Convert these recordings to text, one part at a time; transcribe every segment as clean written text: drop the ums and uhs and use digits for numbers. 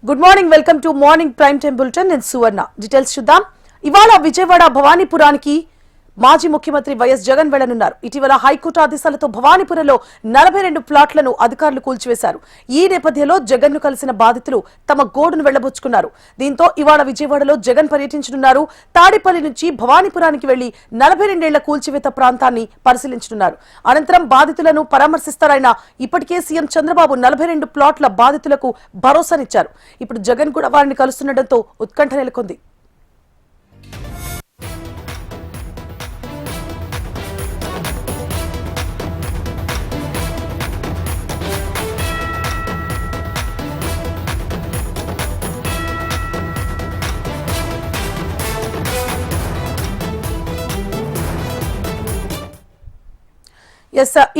Good morning, welcome to morning prime time bulletin. నేను సువర్ణ. Details చూద్దాం. ఇవాళ విజయవాడ భవానీపురానికి మాజీ ముఖ్యమంత్రి వైఎస్ జగన్ వెళ్లనున్నారు. ఇటీవల హైకోర్టు ఆదేశాలతో భవానీపురంలో 42 ప్లాట్లను అధికారులు కూల్చివేశారు. ఈ నేపథ్యంలో జగన్ ను కలిసిన బాధితులు తమ గోడును వెళ్లబుచ్చుకున్నారు. దీంతో ఇవాళ విజయవాడలో జగన్ పర్యటించనున్నారు. తాడేపల్లి నుంచి భవానీపురానికి వెళ్లి 42 ఏళ్ల కూల్చివేత ప్రాంతాన్ని పరిశీలించనున్నారు. అనంతరం బాధితులను పరామర్శిస్తారాయన. ఇప్పటికే సీఎం చంద్రబాబు 42 ప్లాట్ల బాధితులకు భరోసానిచ్చారు. ఇప్పుడు జగన్ కూడా వారిని కలుస్తుండటంతో ఉత్కంఠ నెలకొంది.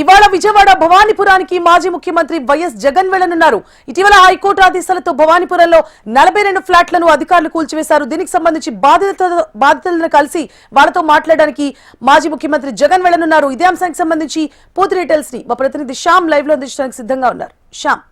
ఇవాళ విజయవాడ భవానీపురానికి మాజీ ముఖ్యమంత్రి వైఎస్ జగన్ వెళ్లనున్నారు. ఇటీవల హైకోర్టు ఆదేశాలతో భవానీపురంలో 42 ఫ్లాట్లను అధికారులు కూల్చివేశారు. దీనికి సంబంధించి బాధితులను కలిసి వాళ్లతో మాట్లాడడానికి మాజీ ముఖ్యమంత్రి జగన్ వెళ్లనున్నారు. ఇదే అంశానికి సంబంధించి పూర్తి డీటెయిల్స్ ని మా ప్రతినిధి శ్యామ్ లైవ్ లో అందించడానికి సిద్ధంగా ఉన్నారు. శ్యామ్,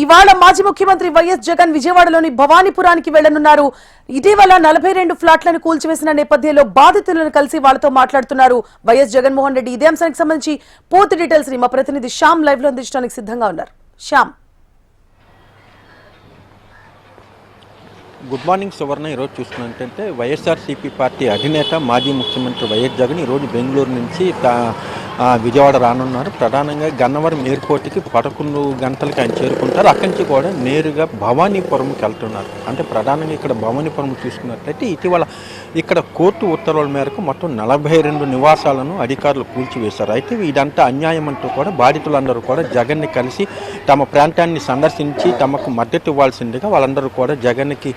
ఇవాళ మాజీ ముఖ్యమంత్రి వైఎస్ జగన్ విజయవాడలోని భవానీపురానికి వెళ్లనున్నారు. ఇటీవల 42 ఫ్లాట్లను కూల్చివేసిన నేపథ్యంలో బాధితులను కలిసి వాళ్లతో మాట్లాడుతున్నారు వైఎస్ జగన్మోహన్ రెడ్డి. ఇదే అంశానికి సంబంధించి పూర్తి డీటెయిల్స్ ని మా ప్రతినిధి శ్యామ్ లైవ్ లో అందించడానికి సిద్ధంగా ఉన్నారు. శ్యామ్, గుడ్ మార్నింగ్ సువర్ణ. ఈరోజు చూసుకున్నట్టయితే వైఎస్ఆర్సీపీ పార్టీ అధినేత మాజీ ముఖ్యమంత్రి వైఎస్ జగన్ ఈరోజు బెంగళూరు నుంచి విజయవాడ రానున్నారు. ప్రధానంగా గన్నవరం ఎయిర్పోర్ట్కి 11 గంటలకి ఆయన చేరుకుంటారు. అక్కడి నుంచి కూడా నేరుగా భవానీపురంకి వెళ్తున్నారు. అంటే ప్రధానంగా ఇక్కడ భవానీపురం చూసుకున్నట్లయితే ఇటీవల ఇక్కడ కోర్టు ఉత్తర్వుల మేరకు మొత్తం 42 నివాసాలను అధికారులు కూల్చివేశారు. అయితే ఇదంతా అన్యాయం అంటూ కూడా బాధితులందరూ కూడా జగన్ని కలిసి తమ ప్రాంతాన్ని సందర్శించి తమకు మద్దతు ఇవ్వాల్సిందిగా వాళ్ళందరూ కూడా జగన్కి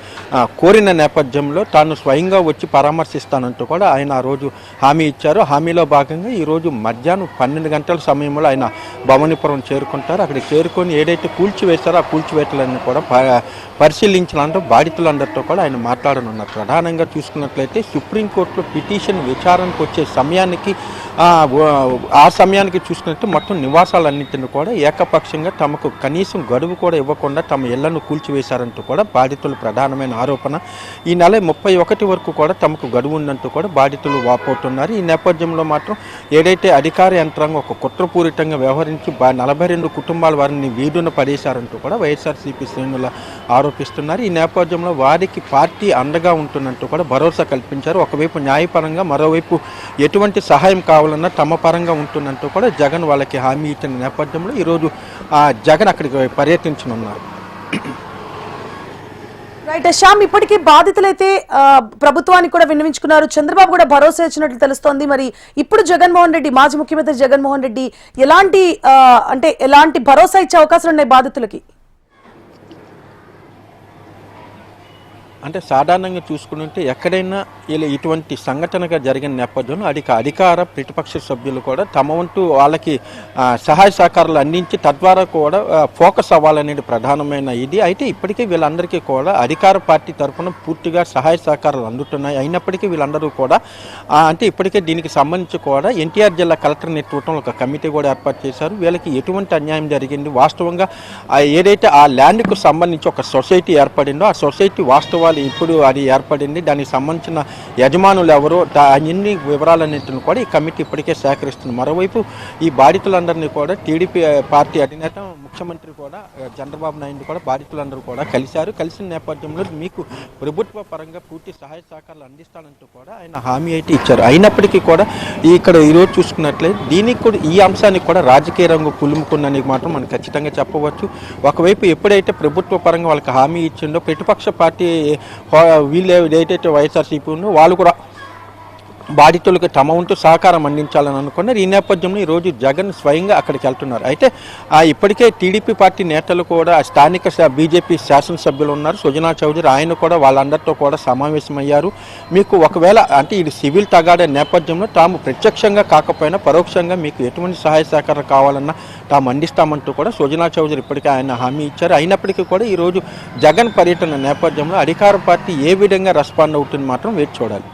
కోరిన నేపథ్యంలో తాను స్వయంగా వచ్చి పరామర్శిస్తానంటూ కూడా ఆయన ఆ రోజు హామీ ఇచ్చారు. హామీలో భాగంగా ఈరోజు మధ్యాహ్నం 12 గంటల సమయంలో ఆయన భవానీపురం చేరుకుంటారు. అక్కడికి చేరుకొని ఏదైతే కూల్చివేశారో ఆ కూల్చివేతలన్నీ కూడా పరిశీలించినందుకు బాధితులందరితో కూడా ఆయన మాట్లాడనున్నారు. ప్రధానంగా చూసుకున్నట్లయితే సుప్రీంకోర్టులో పిటిషన్ విచారణకు వచ్చే సమయానికి ఆ సమయానికి చూసుకున్నట్టు మొత్తం నివాసాలన్నింటినీ కూడా ఏకపక్షంగా తమకు కనీసం గడువు కూడా ఇవ్వకుండా తమ ఇళ్లను కూల్చివేశారంటూ కూడా బాధితులు ప్రధానమైన ఆరోపణ. ఈ నెల 31 వరకు కూడా తమకు గడువు ఉందంటూ కూడా బాధితులు వాపోతున్నారు. ఈ నేపథ్యంలో మాత్రం ఏదైతే అధికార యంత్రాంగం ఒక కుట్రపూరితంగా వ్యవహరించి 42 కుటుంబాల వారిని వీధున పడేశారంటూ కూడా వైఎస్ఆర్సీపీ శ్రేణులు ఆరోపిస్తున్నారు. ఈ నేపథ్యంలో వారికి పార్టీ అండగా ఉంటున్నట్టు కూడా భరోసా కల్పించారు. ఒకవైపు న్యాయపరంగా, మరోవైపు ఎటువంటి సహాయం కావాలన్నా తమ పరంగా ఉంటున్నట్టు కూడా జగన్ వాళ్ళకి హామీ ఇచ్చిన నేపథ్యంలో ఈరోజు జగన్ అక్కడికి పర్యటించనున్నారు. రైట్ శ్యామ్, ఇప్పటికీ బాధితులైతే ప్రభుత్వానికి కూడా విన్నవించుకున్నారు. చంద్రబాబు కూడా భరోసా ఇచ్చినట్లు తెలుస్తోంది. మరి ఇప్పుడు జగన్మోహన్ రెడ్డి, మాజీ ముఖ్యమంత్రి జగన్మోహన్ రెడ్డి ఎలాంటి భరోసా ఇచ్చే అవకాశాలు ఉన్నాయి బాధితులకి? అంటే సాధారణంగా చూసుకుంటే ఎక్కడైనా ఇలా ఇటువంటి సంఘటనగా జరిగిన నేపథ్యంలో అధికార ప్రతిపక్ష సభ్యులు కూడా తమ వంతు వాళ్ళకి సహాయ సహకారాలు అందించి తద్వారా కూడా ఫోకస్ అవ్వాలనేది ప్రధానమైన ఇది. అయితే ఇప్పటికీ వీళ్ళందరికీ కూడా అధికార పార్టీ తరఫున పూర్తిగా సహాయ సహకారాలు అందుతున్నాయి. అయినప్పటికీ వీళ్ళందరూ కూడా అంటే ఇప్పటికే దీనికి సంబంధించి కూడా ఎన్టీఆర్ జిల్లా కలెక్టర్ నేతృత్వంలో ఒక కమిటీ కూడా ఏర్పాటు చేశారు. వీళ్ళకి ఎటువంటి అన్యాయం జరిగింది, వాస్తవంగా ఏదైతే ఆ ల్యాండ్కు సంబంధించి ఒక సొసైటీ ఏర్పడిందో ఆ సొసైటీ వాస్తవాలు ఉండాలి, ఇప్పుడు అది ఏర్పడింది, దానికి సంబంధించిన యజమానులు ఎవరో, అన్ని వివరాలన్నింటిని కూడా ఈ కమిటీ ఇప్పటికే సేకరిస్తుంది. మరోవైపు ఈ బాధితులందరినీ కూడా టీడీపీ పార్టీ అధినేత ముఖ్యమంత్రి కూడా చంద్రబాబు నాయుడు కూడా బాధితులందరూ కూడా కలిసిన నేపథ్యంలో మీకు ప్రభుత్వ పరంగా పూర్తి సహాయ సహకారాలు అందిస్తానంటూ కూడా ఆయన హామీ అయితే ఇచ్చారు. అయినప్పటికీ కూడా ఇక్కడ ఈరోజు చూసుకున్నట్లయితే దీనికి కూడా ఈ అంశానికి కూడా రాజకీయ రంగు పులుముకుందని మాత్రం మనం ఖచ్చితంగా చెప్పవచ్చు. ఒకవైపు ఎప్పుడైతే ప్రభుత్వ పరంగా వాళ్ళకి హామీ ఇచ్చిందో ప్రతిపక్ష పార్టీ వీళ్ళు ఏదైతే వైఎస్ఆర్సీపీ ఉందో వాళ్ళు కూడా బాధితులకు తమ వంతు సహకారం అందించాలని అనుకున్నారు. ఈ నేపథ్యంలో ఈరోజు జగన్ స్వయంగా అక్కడికి వెళ్తున్నారు. అయితే ఇప్పటికే టీడీపీ పార్టీ నేతలు కూడా స్థానిక బీజేపీ శాసనసభ్యులు ఉన్నారు, సుజనా చౌదరి, ఆయన కూడా వాళ్ళందరితో కూడా సమావేశమయ్యారు. మీకు ఒకవేళ అంటే ఇది సివిల్ తగాడే నేపథ్యంలో తాము ప్రత్యక్షంగా కాకపోయినా పరోక్షంగా మీకు ఎటువంటి సహాయ సహకారం కావాలన్నా తాము అందిస్తామంటూ కూడా సుజనా చౌదరి ఇప్పటికే ఆయన హామీ ఇచ్చారు. అయినప్పటికీ కూడా ఈరోజు జగన్ పర్యటన నేపథ్యంలో అధికార పార్టీ ఏ విధంగా రెస్పాండ్ అవుతుంది మాత్రం వేచి చూడాలి.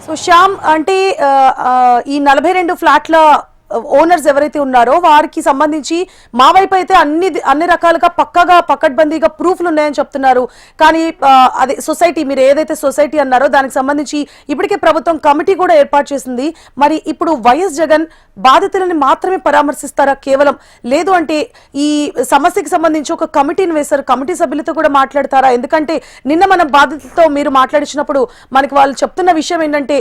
సో శ్యామ్, అంటే ఈ 42 ఫ్లాట్ల ఓనర్స్ ఎవరైతే ఉన్నారో వారికి సంబంధించి మా వైపు అయితే అన్ని రకాలుగా పక్కగా పకడ్బందీగా ప్రూఫ్లు ఉన్నాయని చెప్తున్నారు. కానీ అదే సొసైటీ, మీరు ఏదైతే సొసైటీ అన్నారో దానికి సంబంధించి ఇప్పటికే ప్రభుత్వం కమిటీ కూడా ఏర్పాటు చేసింది. మరి ఇప్పుడు వైఎస్ జగన్ బాధితులని మాత్రమే పరామర్శిస్తారా కేవలం? లేదు అంటే ఈ సమస్యకి సంబంధించి ఒక కమిటీని వేశారు, కమిటీ సభ్యులతో కూడా మాట్లాడతారా? ఎందుకంటే నిన్న మన బాధితులతో మీరు మాట్లాడించినప్పుడు మనకి వాళ్ళు చెప్తున్న విషయం ఏంటంటే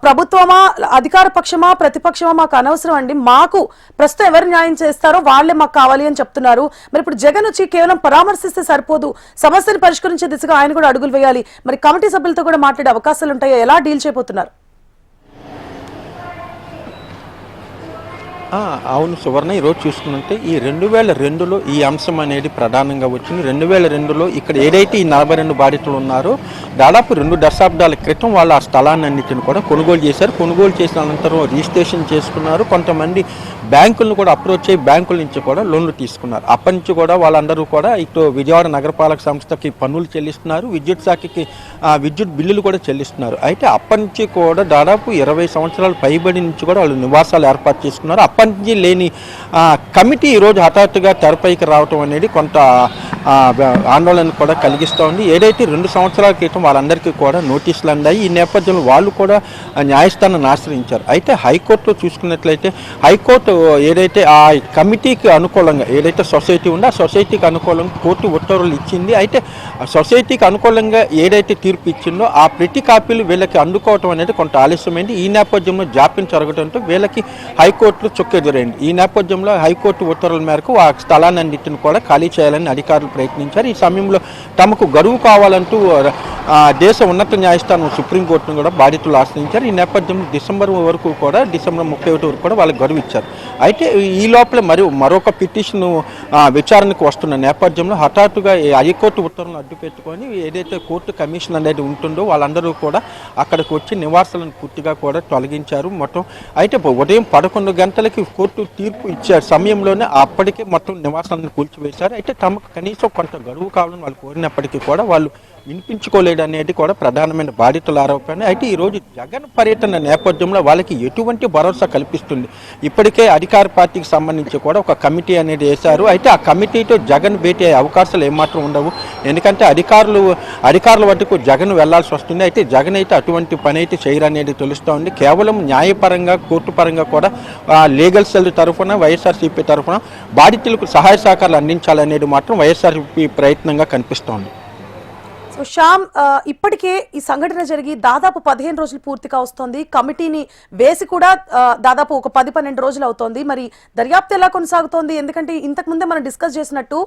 ప్రభుత్వమా, అధికార పక్షమా, ప్రతిపక్షమా మాకు అనవసరం అండి, మాకు ప్రస్తుతం ఎవరు న్యాయం చేస్తారో వాళ్ళే మాకు కావాలి అని చెప్తున్నారు. మరి ఇప్పుడు జగన్ వచ్చి కేవలం పరామర్శిస్తే సరిపోదు, సమస్యను పరిష్కరించే దిశగా ఆయన కూడా అడుగులు వేయాలి. మరి కమిటీ సభ్యులతో కూడా మాట్లాడే అవకాశాలు ఉంటాయో? ఎలా డీల్ చేయబోతున్నారు? అవును సువర్ణ, ఈరోజు చూసుకుంటే ఈ 2002లో ఈ అంశం అనేది ప్రధానంగా వచ్చింది. 2002లో ఇక్కడ ఏదైతే ఈ 42 బాధితులు ఉన్నారో దాదాపు 2 దశాబ్దాల క్రితం వాళ్ళు ఆ స్థలాన్ని అన్నింటిని కూడా కొనుగోలు చేశారు. కొనుగోలు చేసిన అనంతరం రిజిస్ట్రేషన్ చేసుకున్నారు. కొంతమంది బ్యాంకులను కూడా అప్రోచ్ అయ్యి బ్యాంకుల నుంచి కూడా లోన్లు తీసుకున్నారు. అప్పటి నుంచి కూడా వాళ్ళందరూ కూడా ఇటు విజయవాడ నగరపాలక సంస్థకి పన్నులు చెల్లిస్తున్నారు, విద్యుత్ శాఖకి విద్యుత్ బిల్లులు కూడా చెల్లిస్తున్నారు. అయితే అప్పటి నుంచి కూడా దాదాపు 20 సంవత్సరాల పైబడి నుంచి కూడా వాళ్ళు నివాసాలు ఏర్పాటు చేసుకున్నారు. అప్పటి నుంచి లేని కమిటీ ఈరోజు హఠాత్తుగా తెరపైకి రావటం అనేది కొంత ఆందోళన కూడా కలిగిస్తూ ఉంది. ఏదైతే 2 సంవత్సరాల క్రితం వాళ్ళందరికీ కూడా నోటీసులు అందాయి. ఈ నేపథ్యంలో వాళ్ళు కూడా న్యాయస్థానాన్ని ఆశ్రయించారు. అయితే హైకోర్టులో చూసుకున్నట్లయితే హైకోర్టు ఏదైతే ఆ కమిటీకి అనుకూలంగా ఏదైతే సొసైటీ ఉందో ఆ సొసైటీకి అనుకూలంగా కోర్టు ఉత్తర్వులు ఇచ్చింది. అయితే సొసైటీకి అనుకూలంగా ఏదైతే తీర్పు ఇచ్చిందో ఆ ప్రతి కాపీలు వీళ్ళకి అందుకోవటం అనేది కొంత ఆలస్యమైంది. ఈ నేపథ్యంలో జాప్యం జరగడంతో వీళ్ళకి హైకోర్టులో చుక్కెదురైంది. ఈ నేపథ్యంలో హైకోర్టు ఉత్తర్వుల మేరకు ఆ స్థలాన్నింటిని కూడా ఖాళీ చేయాలని అధికారులు ప్రయత్నించారు. ఈ సమయంలో తమకు గడువు కావాలంటూ దేశ ఉన్నత న్యాయస్థానం సుప్రీంకోర్టును కూడా బాధితులు ఆశ్రయించారు. ఈ నేపథ్యంలో డిసెంబర్ 31 వరకు కూడా వాళ్ళకి గడువు ఇచ్చారు. అయితే ఈ లోపల మరొక పిటిషన్ విచారణకు వస్తున్న నేపథ్యంలో హఠాత్తుగా హైకోర్టు ఉత్తర్వులను అడ్డుపెట్టుకొని ఏదైతే కోర్టు కమిషన్ అనేది ఉంటుందో వాళ్ళందరూ కూడా అక్కడికి వచ్చి నివాసాలను పూర్తిగా కూడా తొలగించారు మొత్తం. అయితే ఉదయం 11 గంటలకి కోర్టు తీర్పు ఇచ్చే సమయంలోనే అప్పటికే మొత్తం నివాసాలను కూల్చివేశారు. అయితే తమకు కనీసం కొంత గడువు కావాలని వాళ్ళు కోరినప్పటికీ కూడా వాళ్ళు వినిపించుకోలేడు అనేది కూడా ప్రధానమైన బాధితుల ఆరోపణ. అయితే ఈరోజు జగన్ పర్యటన నేపథ్యంలో వాళ్ళకి ఎటువంటి భరోసా కల్పిస్తుంది? ఇప్పటికే అధికార పార్టీకి సంబంధించి కూడా ఒక కమిటీ అనేది వేశారు. అయితే ఆ కమిటీతో జగన్ భేటీ అయ్యే అవకాశాలు ఏమాత్రం ఉండవు. ఎందుకంటే అధికారుల వద్దకు జగన్ వెళ్లాల్సి వస్తుంది. అయితే జగన్ అయితే అటువంటి పని అయితే చేయరనేది తెలుస్తూ ఉంది. కేవలం న్యాయపరంగా కోర్టు పరంగా కూడా లీగల్ సెల్ తరఫున వైఎస్ఆర్సీపీ తరఫున బాధితులకు సహాయ సహకారాలు అందించాలనేది మాత్రం వైఎస్ఆర్సీపీ ప్రయత్నంగా కనిపిస్తోంది. సో శ్యామ్, ఇప్పటికే ఈ సంఘటన జరిగి దాదాపు 15 రోజులు పూర్తిగా వస్తోంది. కమిటీని వేసి కూడా దాదాపు ఒక 10-12 రోజులు అవుతోంది. మరి దర్యాప్తు ఎలా కొనసాగుతోంది? ఎందుకంటే ఇంతకు ముందే మనం డిస్కస్ చేసినట్టు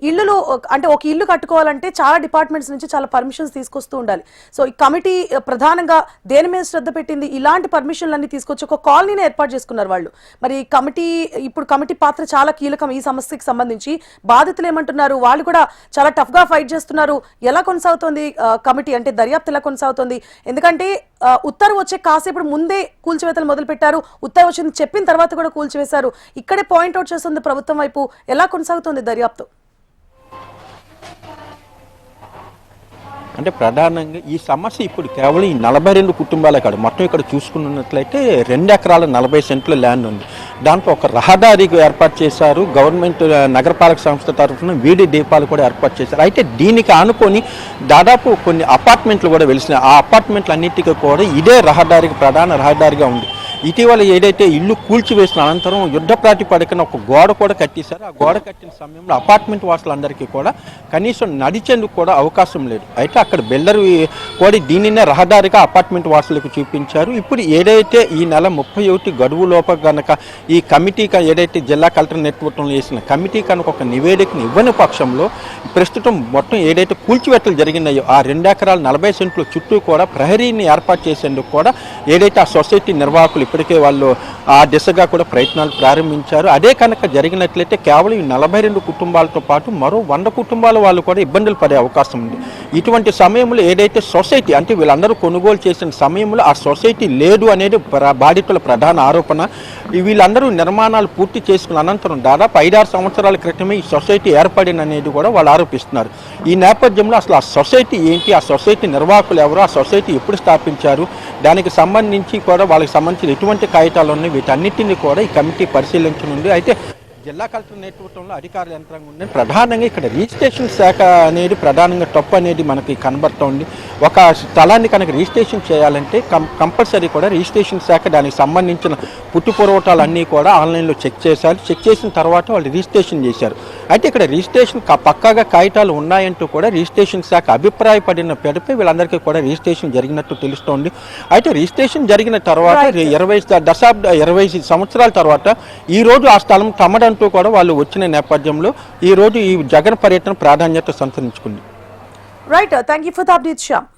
ఇల్లులు అంటే ఒక ఇల్లు కట్టుకోవాలంటే చాలా డిపార్ట్మెంట్స్ నుంచి చాలా పర్మిషన్స్ తీసుకొస్తూ ఉండాలి. సో ఈ కమిటీ ప్రధానంగా దేని మీద శ్రద్ధ పెట్టింది? ఇలాంటి పర్మిషన్లన్నీ తీసుకొచ్చి ఒక కాలనీని ఏర్పాటు చేసుకున్నారు వాళ్ళు. మరి కమిటీ పాత్ర చాలా కీలకం ఈ సమస్యకి సంబంధించి. బాధితులు ఏమంటున్నారు? వాళ్ళు కూడా చాలా టఫ్ గా ఫైట్ చేస్తున్నారు. ఎలా కొనసాగుతుంది కమిటీ, అంటే దర్యాప్తు ఎలా కొనసాగుతుంది? ఎందుకంటే ఉత్తర్వు వచ్చే కాసేపు ముందే కూల్చివేతలు మొదలు పెట్టారు, ఉత్తర్వు వచ్చింది చెప్పిన తర్వాత కూడా కూల్చివేశారు. ఇక్కడే పాయింట్అవుట్ చేస్తుంది ప్రభుత్వం వైపు. ఎలా కొనసాగుతుంది దర్యాప్తు? అంటే ప్రధానంగా ఈ సమస్య ఇప్పుడు కేవలం ఈ 42 కుటుంబాలే కాదు, మొత్తం ఇక్కడ చూసుకున్నట్లయితే 2 ఎకరాల 40 సెంట్ల ల్యాండ్ ఉంది. దాంట్లో ఒక రహదారి ఏర్పాటు చేశారు గవర్నమెంట్, నగరపాలక సంస్థ తరఫున వీడి దీపాలు కూడా ఏర్పాటు చేశారు. అయితే దీనికి ఆనుకొని దాదాపు కొన్ని అపార్ట్మెంట్లు కూడా వెలిసినాయి. ఆ అపార్ట్మెంట్లు అన్నిటికీ కూడా ఇదే రహదారికి ప్రధాన రహదారిగా ఉంది. ఇటీవల ఏదైతే ఇల్లు కూల్చివేసిన అనంతరం యుద్ధ ప్రాతిపదికన ఒక గోడ కూడా కట్టేశారు. ఆ గోడ కట్టిన సమయంలో అపార్ట్మెంట్ వాసులందరికీ కూడా కనీసం నడిచేందుకు కూడా అవకాశం లేదు. అయితే అక్కడ బిల్డర్ కూడా దీనినే రహదారిగా అపార్ట్మెంట్ వాసులకు చూపించారు. ఇప్పుడు ఏదైతే ఈ నెల 31 గడువు లోపల కనుక ఈ కమిటీ ఏదైతే జిల్లా కలెక్టర్ నేతృత్వంలో వేసిన కమిటీ కనుక ఒక నివేదికను ఇవ్వని పక్షంలో ప్రస్తుతం మొత్తం ఏదైతే కూల్చివేతలు జరిగినాయో ఆ 2 ఎకరాల 40 సెంట్ల చుట్టూ కూడా ప్రహరీని ఏర్పాటు చేసేందుకు కూడా ఏదైతే ఆ సొసైటీ నిర్వాహకులు ఇప్పటికే వాళ్ళు ఆ దిశగా కూడా ప్రయత్నాలు ప్రారంభించారు. అదే కనుక జరిగినట్లయితే కేవలం ఈ 42 కుటుంబాలతో పాటు మరో 100 కుటుంబాల వాళ్ళు కూడా ఇబ్బందులు పడే అవకాశం ఉంది. ఇటువంటి సమయంలో ఏదైతే సొసైటీ అంటే వీళ్ళందరూ కొనుగోలు చేసిన సమయంలో ఆ సొసైటీ లేదు అనేది బాధితుల ప్రధాన ఆరోపణ. వీళ్ళందరూ నిర్మాణాలు పూర్తి చేసుకున్న అనంతరం దాదాపు 5-6 సంవత్సరాల క్రితమే ఈ సొసైటీ ఏర్పడిన అనేది కూడా వాళ్ళు ఆరోపిస్తున్నారు. ఈ నేపథ్యంలో అసలు ఆ సొసైటీ ఏంటి, ఆ సొసైటీ నిర్వాహకులు ఎవరు, ఆ సొసైటీ ఎప్పుడు స్థాపించారు, దానికి సంబంధించి కూడా వాళ్ళకి సంబంధించిన ఎటువంటి కాగితాలు ఉన్నాయి, వీటన్నిటిని కూడా ఈ కమిటీ పరిశీలించనుంది. అయితే జిల్లా కలెక్టర్ నేతృత్వంలో అధికారుల యంత్రాంగం ఉంది. ప్రధానంగా ఇక్కడ రిజిస్ట్రేషన్ శాఖ అనేది ప్రధానంగా తప్పు అనేది మనకి కనబడుతోంది. ఒక స్థలాన్ని కనుక రిజిస్ట్రేషన్ చేయాలంటే కంపల్సరీ కూడా రిజిస్ట్రేషన్ శాఖ దానికి సంబంధించిన పుట్టు పూర్వటాలన్నీ కూడా ఆన్లైన్లో చెక్ చేశారు. చెక్ చేసిన తర్వాత వాళ్ళు రిజిస్ట్రేషన్ చేశారు. అయితే ఇక్కడ రిజిస్ట్రేషన్ పక్కాగా కాగితాలు ఉన్నాయంటూ కూడా రిజిస్ట్రేషన్ శాఖ అభిప్రాయపడిన పేరుపై వీళ్ళందరికీ కూడా రిజిస్ట్రేషన్ జరిగినట్టు తెలుస్తోంది. అయితే రిజిస్ట్రేషన్ జరిగిన తర్వాత 20 సంవత్సరాల తర్వాత ఈ రోజు ఆ స్థలం తమదంటూ కూడా వాళ్ళు వచ్చిన నేపథ్యంలో ఈ రోజు ఈ జగన్ పర్యటన ప్రాధాన్యత సంతరించుకుంది. Right, thank you for the update Shyam.